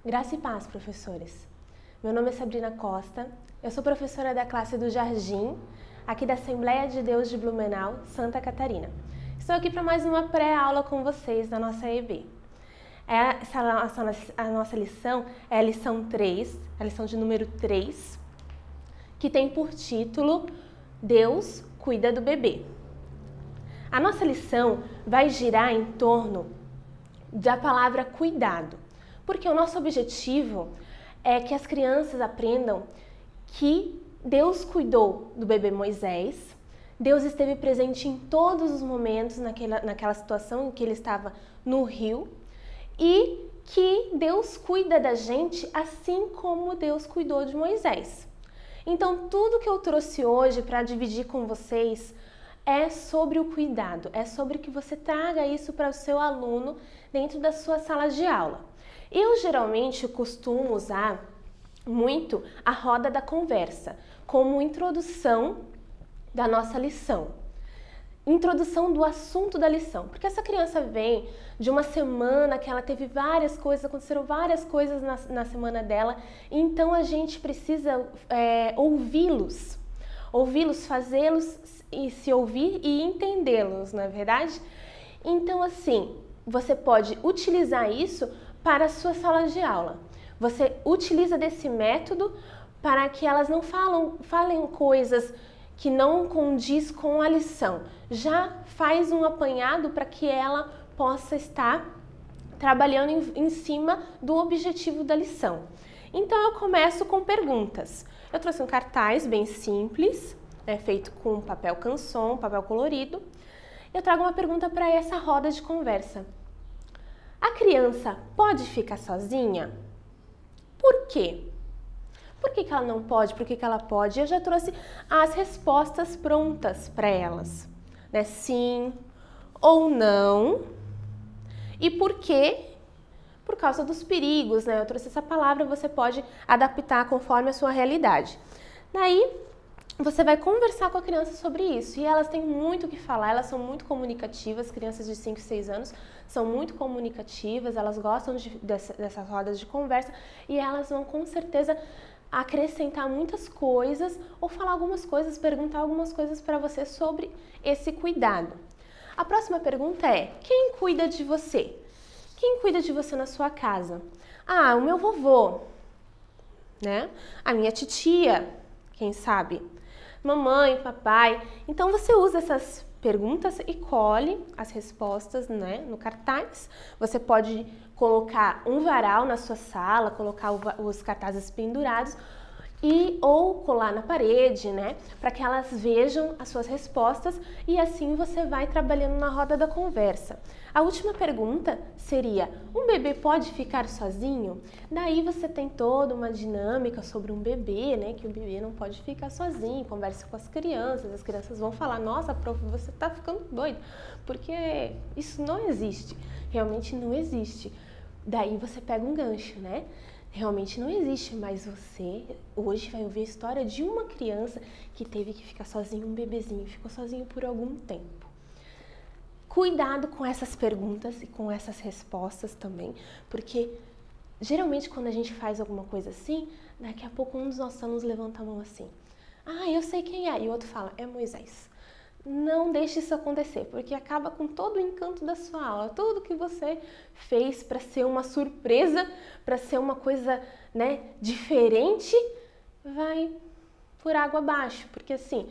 Graça e paz, professores. Meu nome é Sabrina Costa, eu sou professora da classe do Jardim, aqui da Assembleia de Deus de Blumenau, Santa Catarina. Estou aqui para mais uma pré-aula com vocês da nossa EB. A nossa lição é a lição 3, a lição de número 3, que tem por título Deus cuida do bebê. A nossa lição vai girar em torno da palavra cuidado, porque o nosso objetivo é que as crianças aprendam que Deus cuidou do bebê Moisés, Deus esteve presente em todos os momentos naquela situação em que ele estava no rio e que Deus cuida da gente assim como Deus cuidou de Moisés. Então, tudo que eu trouxe hoje para dividir com vocês é sobre o cuidado, é sobre que você traga isso para o seu aluno dentro da sua sala de aula. Eu geralmente costumo usar muito a roda da conversa como introdução da nossa lição. Introdução do assunto da lição, porque essa criança vem de uma semana que ela teve várias coisas, aconteceram várias coisas na semana dela, então a gente precisa ouvi-los, fazê-los e se ouvir e entendê-los, não é verdade? Então assim, você pode utilizar isso para a sua sala de aula. Você utiliza desse método para que elas não falem coisas que não condiz com a lição. Já faz um apanhado para que ela possa estar trabalhando em cima do objetivo da lição. Então eu começo com perguntas. Eu trouxe um cartaz bem simples, feito com papel canson, papel colorido. Eu trago uma pergunta para essa roda de conversa. A criança pode ficar sozinha? Por quê? Por que ela não pode? Por que ela pode? Eu já trouxe as respostas prontas para elas, né? Sim ou não. E por quê? Por causa dos perigos, né? Eu trouxe essa palavra, você pode adaptar conforme a sua realidade. Daí, você vai conversar com a criança sobre isso. E elas têm muito o que falar, elas são muito comunicativas, crianças de 5, 6 anos são muito comunicativas, elas gostam dessas rodas de conversa e elas vão com certeza acrescentar muitas coisas ou falar algumas coisas, perguntar algumas coisas para você sobre esse cuidado. A próxima pergunta é: quem cuida de você? Quem cuida de você na sua casa? Ah, o meu vovô, né? A minha titia, quem sabe? Mamãe, papai. Então você usa essas perguntas e colhe as respostas, né, no cartaz. Você pode colocar um varal na sua sala, colocar os cartazes pendurados ou colar na parede, né, para que elas vejam as suas respostas e assim você vai trabalhando na roda da conversa. A última pergunta seria: um bebê pode ficar sozinho? Daí você tem toda uma dinâmica sobre um bebê, né, que o bebê não pode ficar sozinho, conversa com as crianças vão falar: nossa, prof, você está ficando doido, porque isso não existe, realmente não existe. Daí você pega um gancho, né? Realmente não existe, mas você hoje vai ouvir a história de uma criança que teve que ficar sozinho, um bebezinho, ficou sozinho por algum tempo. Cuidado com essas perguntas e com essas respostas também, porque geralmente quando a gente faz alguma coisa assim, daqui a pouco um dos nossos alunos levanta a mão assim: ah, eu sei quem é, e o outro fala: é Moisés. Não deixe isso acontecer, porque acaba com todo o encanto da sua aula. Tudo que você fez para ser uma surpresa, para ser uma coisa, né, diferente, vai por água abaixo. Porque assim,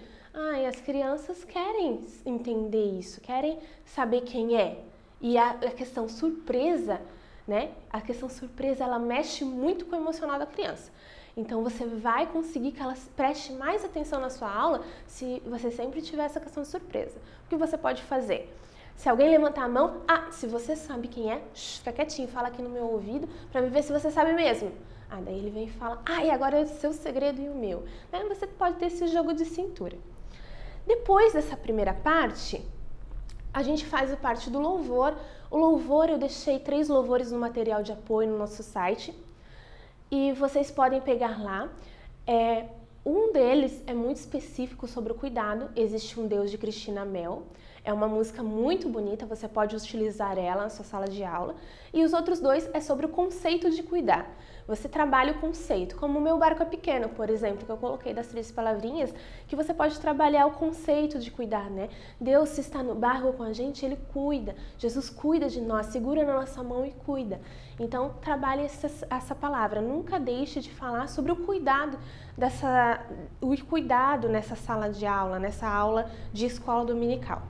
as crianças querem entender isso, querem saber quem é. E a questão surpresa, né, a questão surpresa, ela mexe muito com o emocional da criança. Então você vai conseguir que ela preste mais atenção na sua aula se você sempre tiver essa questão de surpresa. O que você pode fazer? Se alguém levantar a mão, se você sabe quem é, fica quietinho, fala aqui no meu ouvido para me ver se você sabe mesmo. Daí ele vem e fala: e agora é o seu segredo e o meu. Daí você pode ter esse jogo de cintura. Depois dessa primeira parte, a gente faz a parte do louvor. O louvor, eu deixei 3 louvores no material de apoio no nosso site. E vocês podem pegar lá. Um deles é muito específico sobre o cuidado. Existe um Deus de Cristina Mel. É uma música muito bonita, você pode utilizar ela na sua sala de aula. E os outros dois é sobre o conceito de cuidar. Você trabalha o conceito, como o Meu Barco é Pequeno, por exemplo, que eu coloquei das 3 palavrinhas, que você pode trabalhar o conceito de cuidar, né? Deus, se está no barco com a gente, Ele cuida. Jesus cuida de nós, segura na nossa mão e cuida. Então, trabalhe essa palavra. Nunca deixe de falar sobre o cuidado nessa sala de aula, nessa aula de escola dominical.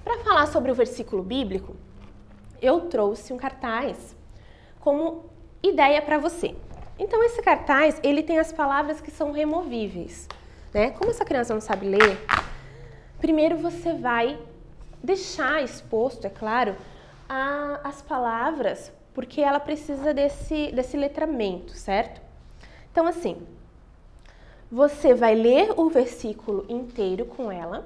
Para falar sobre o versículo bíblico, eu trouxe um cartaz como ideia para você. Então, esse cartaz, ele tem as palavras que são removíveis, né? Como essa criança não sabe ler, primeiro você vai deixar exposto, é claro, as palavras, porque ela precisa desse letramento, certo? Então, assim, você vai ler o versículo inteiro com ela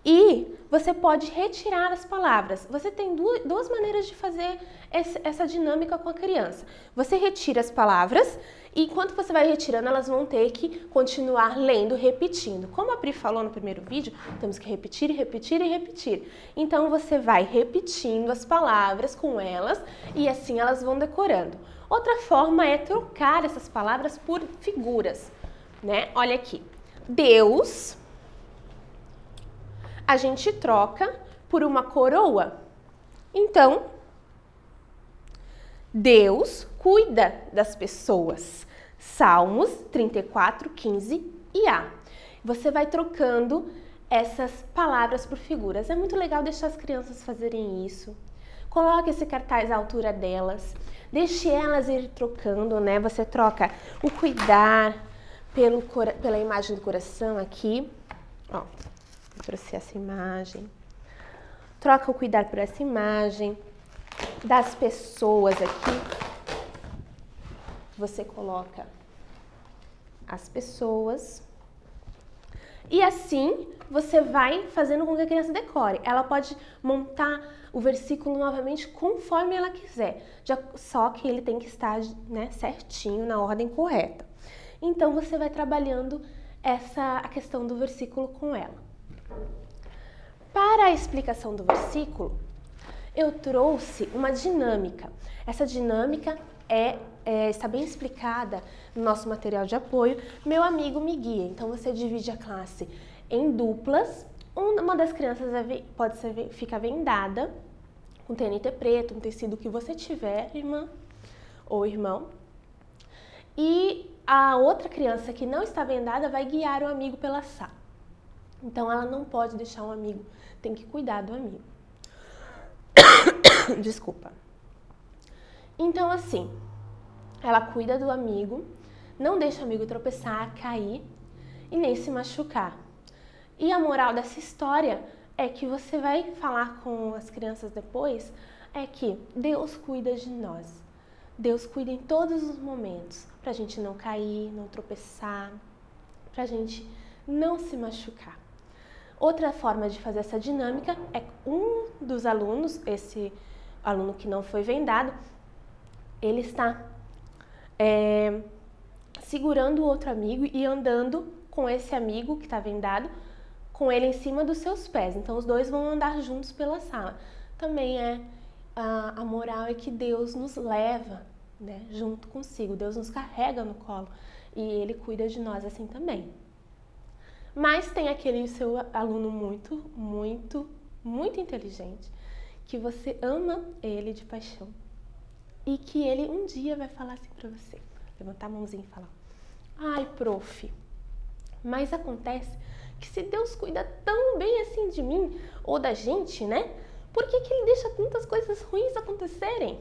e você pode retirar as palavras. Você tem duas maneiras de fazer essa dinâmica com a criança. Você retira as palavras e enquanto você vai retirando, elas vão ter que continuar lendo, repetindo. Como a Pri falou no primeiro vídeo, temos que repetir, repetir e repetir. Então, você vai repetindo as palavras com elas e assim elas vão decorando. Outra forma é trocar essas palavras por figuras, né? Olha aqui. Deus, a gente troca por uma coroa. Então, Deus cuida das pessoas. Salmos 34, 15 e A. Você vai trocando essas palavras por figuras. É muito legal deixar as crianças fazerem isso. Coloque esse cartaz à altura delas. Deixe elas ir trocando, né? Você troca o cuidar pela imagem do coração aqui. Ó, eu trouxe essa imagem. Troca o cuidar por essa imagem. Das pessoas aqui. Você coloca as pessoas. E assim você vai fazendo com que a criança decore. Ela pode montar o versículo novamente conforme ela quiser. Só que ele tem que estar, né, certinho, na ordem correta. Então você vai trabalhando a questão do versículo com ela. Para a explicação do versículo, eu trouxe uma dinâmica. Essa dinâmica está bem explicada no nosso material de apoio, Meu Amigo Me Guia. Então, você divide a classe em duplas. Uma das crianças fica vendada, com TNT preto, um tecido que você tiver, irmã ou irmão. E a outra criança que não está vendada vai guiar o amigo pela sala. Então, ela não pode deixar o amigo, tem que cuidar do amigo. Desculpa. Então, assim, ela cuida do amigo, não deixa o amigo tropeçar, cair e nem se machucar. E a moral dessa história é que você vai falar com as crianças depois, é que Deus cuida de nós. Deus cuida em todos os momentos, pra gente não cair, não tropeçar, pra gente não se machucar. Outra forma de fazer essa dinâmica é um dos alunos, esse aluno que não foi vendado, ele está segurando o outro amigo e andando com esse amigo que está vendado, com ele em cima dos seus pés. Então, os dois vão andar juntos pela sala. Também a moral é que Deus nos leva, né, junto consigo. Deus nos carrega no colo e Ele cuida de nós assim também. Mas tem aquele seu aluno muito, muito, muito inteligente, que você ama ele de paixão. E que ele um dia vai falar assim pra você, levantar a mãozinha e falar: ai, prof, mas acontece que se Deus cuida tão bem assim de mim, ou da gente, né? Por que Ele deixa tantas coisas ruins acontecerem?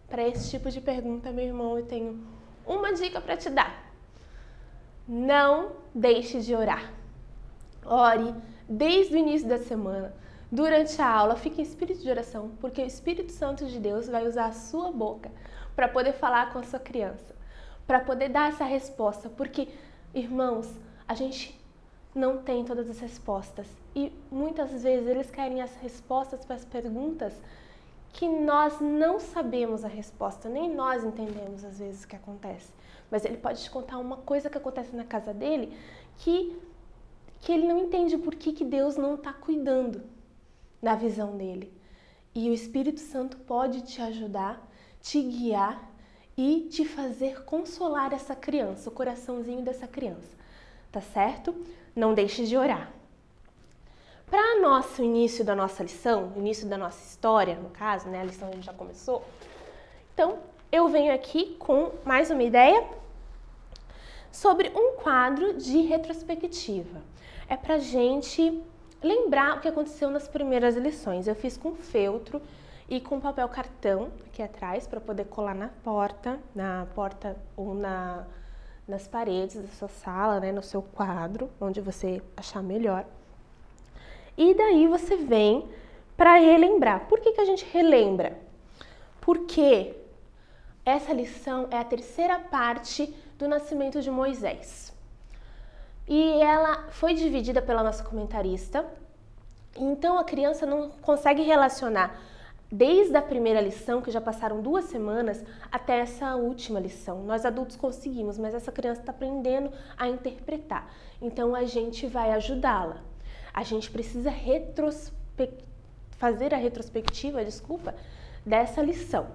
Para esse tipo de pergunta, meu irmão, eu tenho uma dica para te dar. Não deixe de orar. Ore desde o início da semana. Durante a aula, fique em espírito de oração, porque o Espírito Santo de Deus vai usar a sua boca para poder falar com a sua criança, para poder dar essa resposta, porque, irmãos, a gente não tem todas as respostas e muitas vezes eles querem as respostas para as perguntas que nós não sabemos a resposta, nem nós entendemos às vezes o que acontece, mas ele pode te contar uma coisa que acontece na casa dele que que ele não entende por que Deus não está cuidando da visão dele. E o Espírito Santo pode te ajudar, te guiar e te fazer consolar essa criança, o coraçãozinho dessa criança, tá certo? Não deixe de orar. Para nosso início da nossa lição, início da nossa história, no caso, né? A lição a gente já começou. Então, eu venho aqui com mais uma ideia sobre um quadro de retrospectiva. É pra gente lembrar o que aconteceu nas primeiras lições. Eu fiz com feltro e com papel cartão aqui atrás para poder colar na porta ou nas paredes da sua sala, né, no seu quadro, onde você achar melhor. E daí você vem para relembrar. Por que a gente relembra? Porque essa lição é a terceira parte do nascimento de Moisés. E ela foi dividida pela nossa comentarista. Então a criança não consegue relacionar desde a primeira lição, que já passaram 2 semanas, até essa última lição. Nós adultos conseguimos, mas essa criança está aprendendo a interpretar. Então a gente vai ajudá-la. A gente precisa fazer a retrospectiva, dessa lição.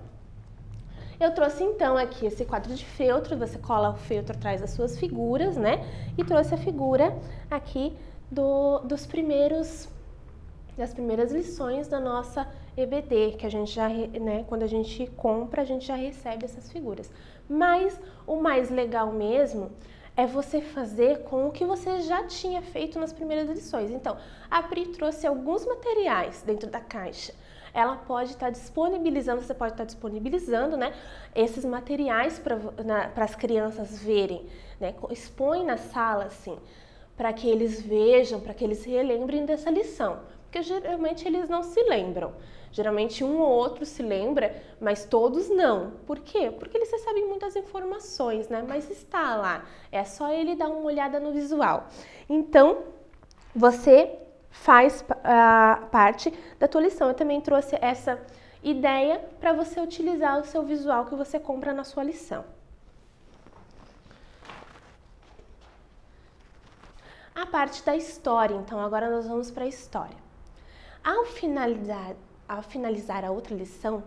Eu trouxe então aqui esse quadro de feltro, você cola o feltro atrás das suas figuras, né? E trouxe a figura aqui das primeiras lições da nossa EBD, que a gente já, né, quando a gente compra, a gente já recebe essas figuras. Mas o mais legal mesmo é você fazer com o que você já tinha feito nas primeiras lições. Então, a Pri trouxe alguns materiais dentro da caixa. Ela pode estar disponibilizando, você pode estar disponibilizando, né, esses materiais para as crianças verem, né, expõe na sala, assim, para que eles vejam, para que eles relembrem dessa lição, porque geralmente eles não se lembram. Geralmente um ou outro se lembra, mas todos não. Por quê? Porque eles recebem muitas informações, né? Mas está lá, é só ele dar uma olhada no visual. Então, você faz parte da tua lição. Eu também trouxe essa ideia para você utilizar o seu visual que você compra na sua lição. A parte da história, então agora nós vamos para a história. Ao finalizar a outra lição,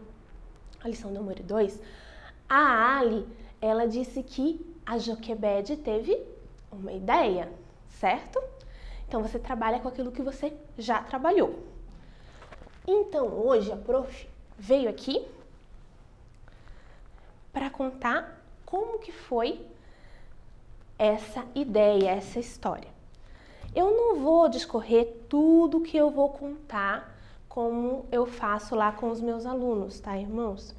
a lição número 2, a Ali, ela disse que a Joquebede teve uma ideia, certo? Então, você trabalha com aquilo que você já trabalhou. Então, hoje a prof veio aqui para contar como que foi essa ideia, essa história. Eu não vou discorrer tudo que eu vou contar como eu faço lá com os meus alunos, tá, irmãos?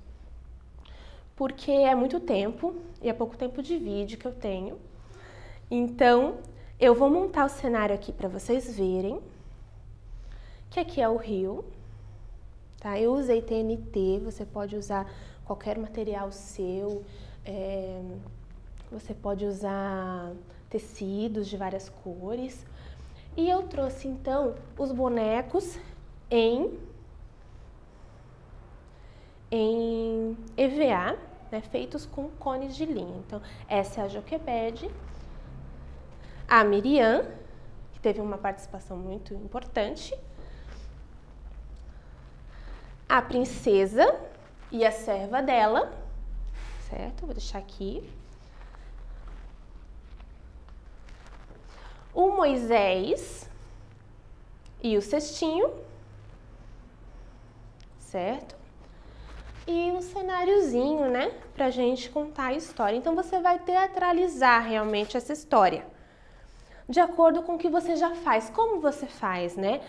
Porque é muito tempo e é pouco tempo de vídeo que eu tenho. Então, eu vou montar o cenário aqui para vocês verem, que aqui é o rio, tá? Eu usei TNT, você pode usar qualquer material seu, você pode usar tecidos de várias cores. E eu trouxe, então, os bonecos em EVA, né, feitos com cones de linha. Então, essa é a Joquebede, a Miriam, que teve uma participação muito importante, a princesa e a serva dela, certo? Vou deixar aqui. O Moisés e o cestinho, certo? E um cenáriozinho, né, pra gente contar a história. Então, você vai teatralizar realmente essa história, de acordo com o que você já faz. Como você faz, né?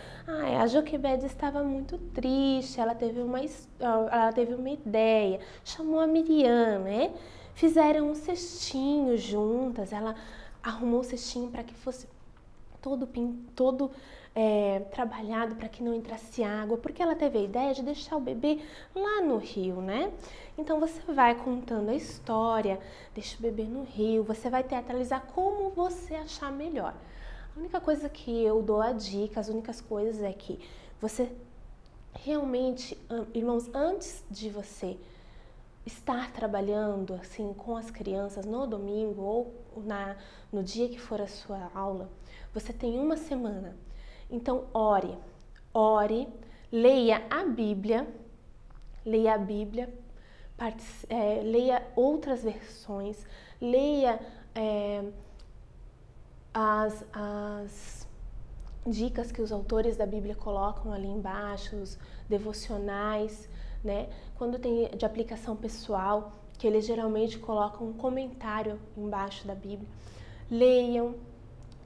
A Joquebede estava muito triste, ela teve uma ideia, chamou a Miriam, né? Fizeram um cestinho juntas, ela arrumou o cestinho para que fosse todo trabalhado para que não entrasse água, porque ela teve a ideia de deixar o bebê lá no rio, né? Então você vai contando a história, deixa o bebê no rio, você vai teatralizar como você achar melhor. A única coisa que eu dou a dica, as únicas coisas é que você realmente, irmãos, antes de você estar trabalhando assim com as crianças no domingo ou no dia que for a sua aula, você tem uma semana. Então ore, leia a Bíblia, leia outras versões, leia as dicas que os autores da Bíblia colocam ali embaixo, os devocionais, né? Quando tem de aplicação pessoal, que eles geralmente colocam um comentário embaixo da Bíblia. Leiam,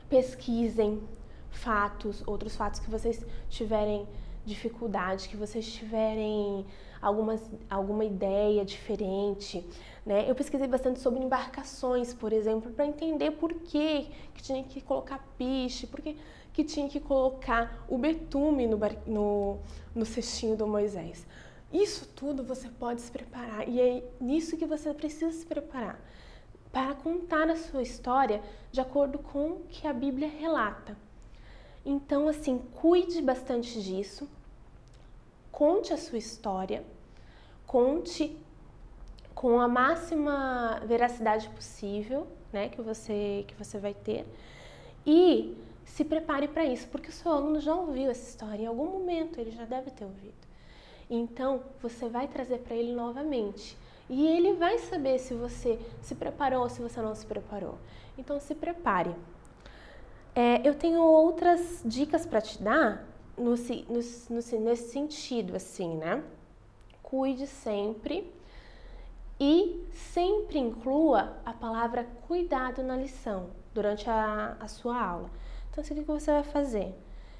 pesquisem fatos, outros fatos que vocês tiverem dificuldade, que vocês tiverem alguma ideia diferente, né? Eu pesquisei bastante sobre embarcações, por exemplo, para entender por que tinha que colocar piche, por que tinha que colocar o betume no cestinho do Moisés. Isso tudo você pode se preparar, e é nisso que você precisa se preparar, para contar a sua história de acordo com o que a Bíblia relata. Então, assim, cuide bastante disso, conte a sua história, conte com a máxima veracidade possível, né, que você vai ter, e se prepare para isso, porque o seu aluno já ouviu essa história, em algum momento ele já deve ter ouvido. Então, você vai trazer para ele novamente. E ele vai saber se você se preparou ou se você não se preparou. Então, se prepare. Eu tenho outras dicas para te dar nesse sentido, assim, né? Cuide sempre e sempre inclua a palavra cuidado na lição, durante a sua aula. Então, assim, o que você vai fazer?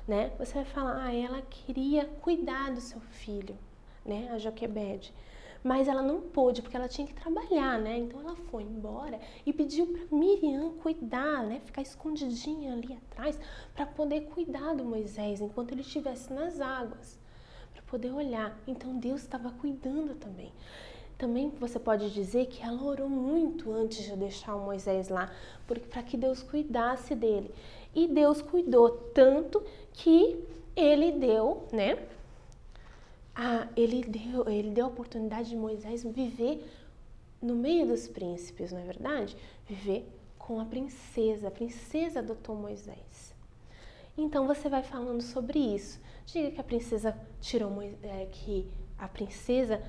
Né? Você vai falar, ela queria cuidar do seu filho, né? A Joquebede, mas ela não pôde porque ela tinha que trabalhar, né? Então ela foi embora e pediu para Miriam cuidar, né? Ficar escondidinha ali atrás para poder cuidar do Moisés enquanto ele estivesse nas águas, para poder olhar. Então Deus estava cuidando também. Também você pode dizer que ela orou muito antes de deixar o Moisés lá, para que Deus cuidasse dele. E Deus cuidou tanto que ele deu, né? Ele deu a oportunidade de Moisés viver no meio dos príncipes, não é verdade? Viver com a princesa. A princesa adotou Moisés. Então você vai falando sobre isso. Diga que a princesa que a princesa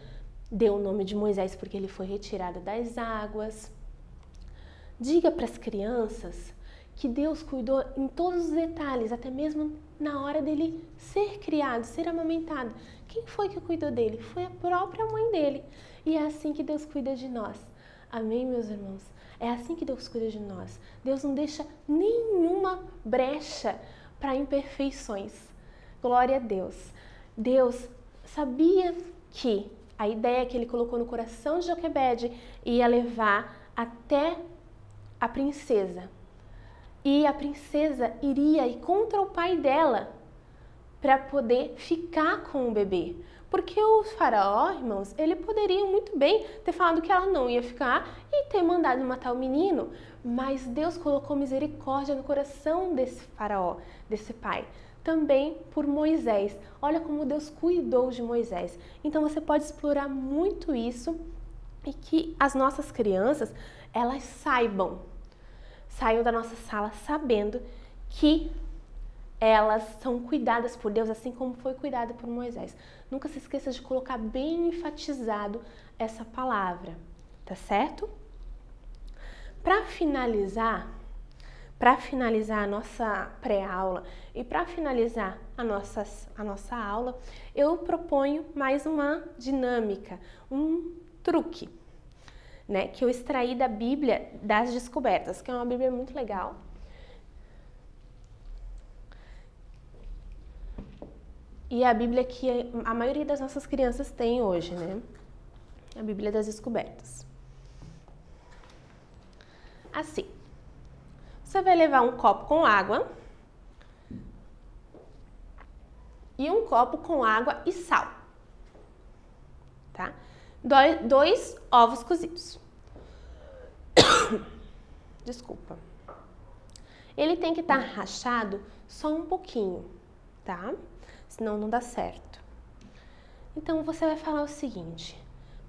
deu o nome de Moisés porque ele foi retirado das águas. Diga para as crianças que Deus cuidou em todos os detalhes, até mesmo na hora dele ser criado, ser amamentado. Quem foi que cuidou dele? Foi a própria mãe dele. E é assim que Deus cuida de nós. Amém, meus irmãos? É assim que Deus cuida de nós. Deus não deixa nenhuma brecha para imperfeições. Glória a Deus. Deus sabia que a ideia que ele colocou no coração de Joquebede ia levar até a princesa. E a princesa iria ir contra o pai dela para poder ficar com o bebê. Porque o faraó, irmãos, ele poderia muito bem ter falado que ela não ia ficar e ter mandado matar o menino. Mas Deus colocou misericórdia no coração desse faraó, desse pai. Também por Moisés. Olha como Deus cuidou de Moisés. Então você pode explorar muito isso e que as nossas crianças, elas saiam da nossa sala sabendo que elas são cuidadas por Deus, assim como foi cuidada por Moisés. Nunca se esqueça de colocar bem enfatizado essa palavra, tá certo? Para finalizar a nossa pré-aula e para finalizar a nossa aula, eu proponho mais uma dinâmica, um truque, né, que eu extraí da Bíblia das Descobertas, que é uma Bíblia muito legal. E é a Bíblia que a maioria das nossas crianças tem hoje, né? A Bíblia das Descobertas. Assim, você vai levar um copo com água e um copo com água e sal, tá? 2 ovos cozidos. Desculpa. Ele tem que estar rachado só um pouquinho, tá? Senão não dá certo. Então você vai falar o seguinte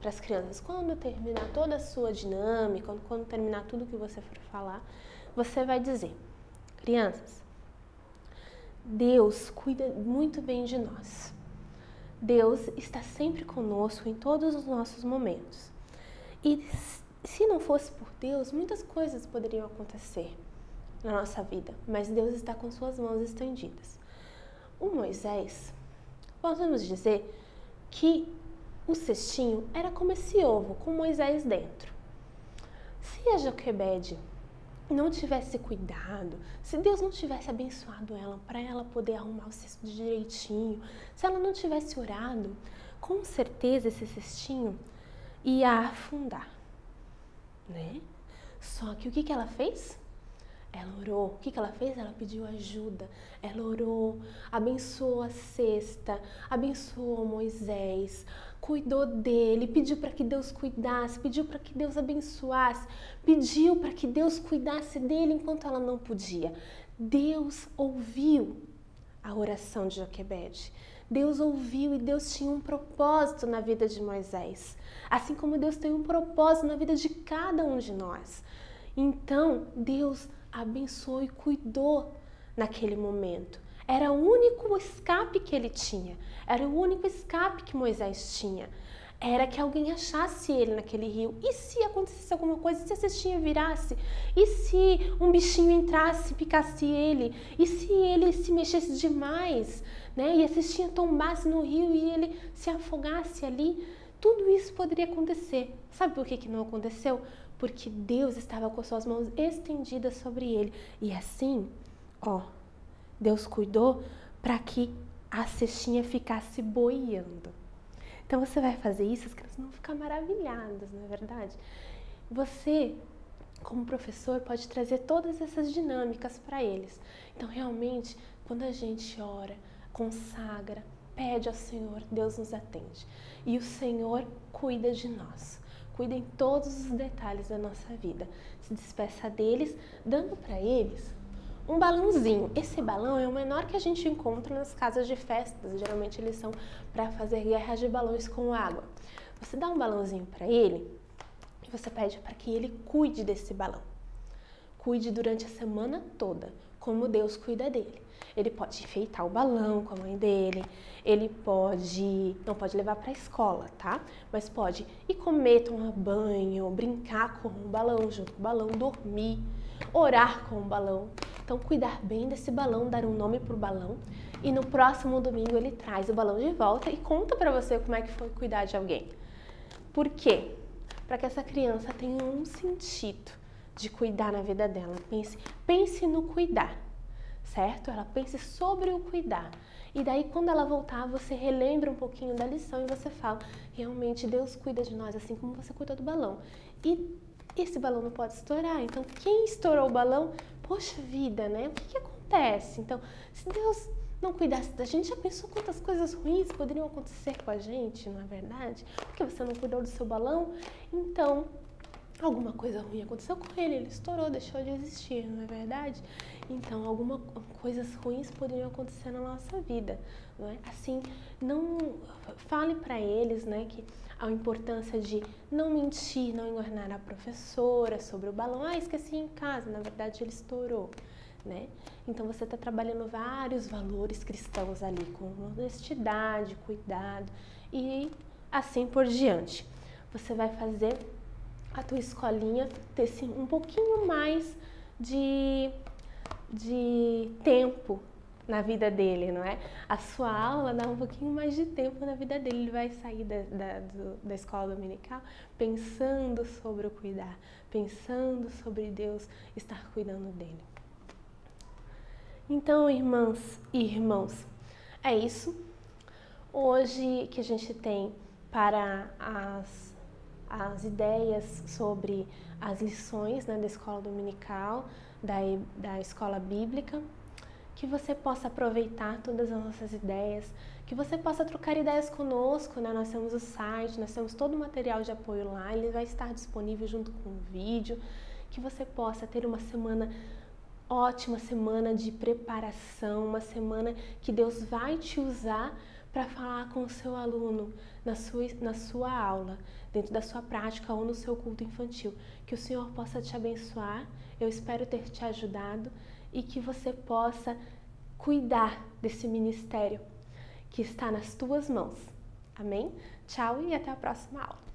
para as crianças. Quando terminar toda a sua dinâmica, quando terminar tudo que você for falar, você vai dizer: crianças, Deus cuida muito bem de nós. Deus está sempre conosco em todos os nossos momentos. E se não fosse por Deus, muitas coisas poderiam acontecer na nossa vida, mas Deus está com suas mãos estendidas. O Moisés, podemos dizer que o cestinho era como esse ovo, com Moisés dentro. Se a Joquebede não tivesse cuidado, se Deus não tivesse abençoado ela para ela poder arrumar o cesto direitinho, se ela não tivesse orado, com certeza esse cestinho ia afundar, né? Só que o que ela fez? Ela orou. O que ela fez? Ela pediu ajuda. Ela orou, abençoou a cesta, abençoou Moisés, cuidou dele, pediu para que Deus cuidasse, pediu para que Deus abençoasse, pediu para que Deus cuidasse dele enquanto ela não podia. Deus ouviu a oração de Joquebede. Deus ouviu e Deus tinha um propósito na vida de Moisés, assim como Deus tem um propósito na vida de cada um de nós. Então, Deus abençoou e cuidou naquele momento. Era o único escape que ele tinha. Era o único escape que Moisés tinha. Era que alguém achasse ele naquele rio. E se acontecesse alguma coisa? E se a cestinha virasse? E se um bichinho entrasse e picasse ele? E se ele se mexesse demais, né? E a cestinha tombasse no rio e ele se afogasse ali? Tudo isso poderia acontecer. Sabe por que não aconteceu? Porque Deus estava com suas mãos estendidas sobre ele. E assim, Deus cuidou para que a cestinha ficasse boiando. Então você vai fazer isso, as crianças vão ficar maravilhadas, não é verdade? Você, como professor, pode trazer todas essas dinâmicas para eles. Então realmente, quando a gente ora, consagra, pede ao Senhor, Deus nos atende. E o Senhor cuida de nós. Cuida em todos os detalhes da nossa vida. Se despeça deles, dando para eles um balãozinho. Esse balão é o menor que a gente encontra nas casas de festas. Geralmente eles são para fazer guerras de balões com água. Você dá um balãozinho para ele e você pede para que ele cuide desse balão. Cuide durante a semana toda, como Deus cuida dele. Ele pode enfeitar o balão com a mãe dele, ele não pode levar para a escola, tá? Mas pode ir comer, tomar banho, brincar com o balão, junto com o balão, dormir, orar com o balão. Então, cuidar bem desse balão, dar um nome pro balão. E no próximo domingo ele traz o balão de volta e conta para você como é que foi cuidar de alguém. Por quê? Para que essa criança tenha um sentido de cuidar na vida dela. Pense no cuidar, certo? Ela pense sobre o cuidar. E daí, quando ela voltar, você relembra um pouquinho da lição e você fala: realmente Deus cuida de nós assim como você cuidou do balão. E esse balão não pode estourar. Então, quem estourou o balão, poxa vida, né? O que acontece? Então, se Deus não cuidasse da gente, já pensou quantas coisas ruins poderiam acontecer com a gente, não é verdade? Porque você não cuidou do seu balão, então alguma coisa ruim aconteceu com ele, ele estourou, deixou de existir, não é verdade? Então, algumas coisas ruins poderiam acontecer na nossa vida, não é? Assim, não fale para eles, né, que a importância de não mentir, não enganar a professora sobre o balão. Ah, esqueci em casa, na verdade ele estourou, né? Então você está trabalhando vários valores cristãos ali, com honestidade, cuidado e assim por diante. Você vai fazer a tua escolinha ter sim, um pouquinho mais de tempo na vida dele, não é? A sua aula dá um pouquinho mais de tempo na vida dele. Ele vai sair da escola dominical pensando sobre o cuidar, pensando sobre Deus estar cuidando dele. Então, irmãs e irmãos, é isso. Hoje que a gente tem para as ideias sobre as lições, né, da escola dominical, da escola bíblica, que você possa aproveitar todas as nossas ideias, que você possa trocar ideias conosco, né? Nós temos o site, nós temos todo o material de apoio lá, ele vai estar disponível junto com o vídeo, que você possa ter uma semana ótima, semana de preparação, uma semana que Deus vai te usar para falar com o seu aluno na sua aula, dentro da sua prática ou no seu culto infantil. Que o Senhor possa te abençoar, eu espero ter te ajudado e que você possa cuidar desse ministério que está nas tuas mãos. Amém? Tchau e até a próxima aula.